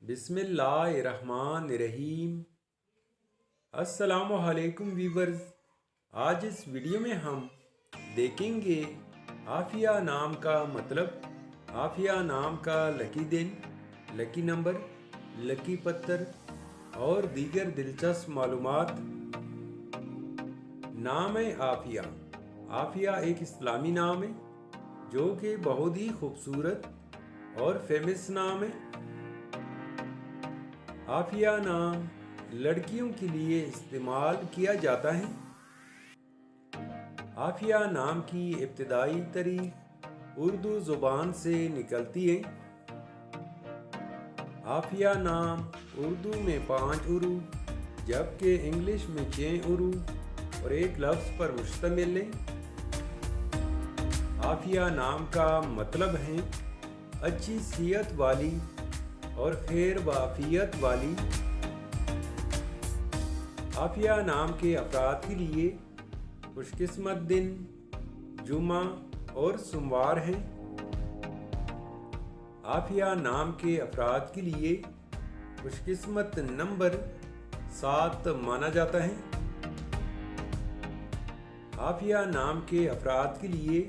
बिस्मिल्लाहिर्रहमानिर्रहीम। अस्सलामु अलैकुम व्यूवर्स। आज इस वीडियो में हम देखेंगे आफिया नाम का मतलब, आफिया नाम का लकी दिन, लकी नंबर, लकी पत्थर और दीगर दिलचस्प मालूमात। नाम है आफिया। आफिया एक इस्लामी नाम है जो कि बहुत ही खूबसूरत और फेमस नाम है। आफिया नाम लड़कियों के लिए इस्तेमाल किया जाता है। आफिया नाम की इब्तिदाई तारीख उर्दू ज़ुबान से निकलती है। आफिया नाम उर्दू में 5 हरूफ जबकि इंग्लिश में 6 हरूफ और एक लफ्ज़ पर मुश्तमिल है। आफिया नाम का मतलब है अच्छी सेहत वाली और खैर वाफियत वाली। आफिया नाम के अफराद के लिए खुशकिस्मत दिन जुमा और सोमवार है। आफिया नाम के अफराद के लिए खुशकिस्मत नंबर 7 माना जाता है। आफिया नाम के अफराद के लिए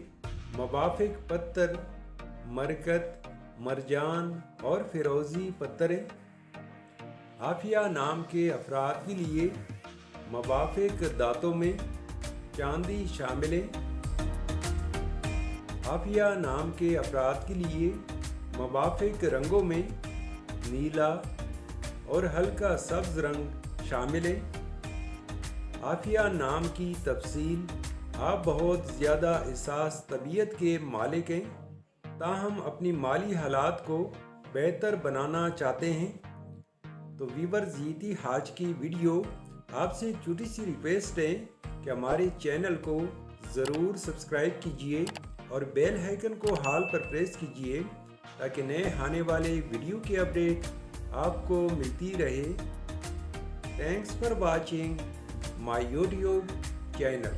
मुवाफिक पत्थर मरकत, मरजान और फिरोजी पत्थर है। आफिया नाम के अफराद के लिए मुवाफिक दांतों में चांदी शामिल है। आफिया नाम के अफराद के लिए मुवाफिक रंगों में नीला और हल्का सब्ज रंग शामिल है। आफिया नाम की तफसील, आप बहुत ज़्यादा एहसास तबीयत के मालिक हैं ताहम अपनी माली हालात को बेहतर बनाना चाहते हैं। तो व्यूअर्स, ये थी आज की वीडियो। आपसे एक छोटी सी रिक्वेस्ट है कि हमारे चैनल को ज़रूर सब्सक्राइब कीजिए और बेल आइकन को हाल पर प्रेस कीजिए ताकि नए आने वाले वीडियो की अपडेट आपको मिलती रहे। Thanks for watching my YouTube channel.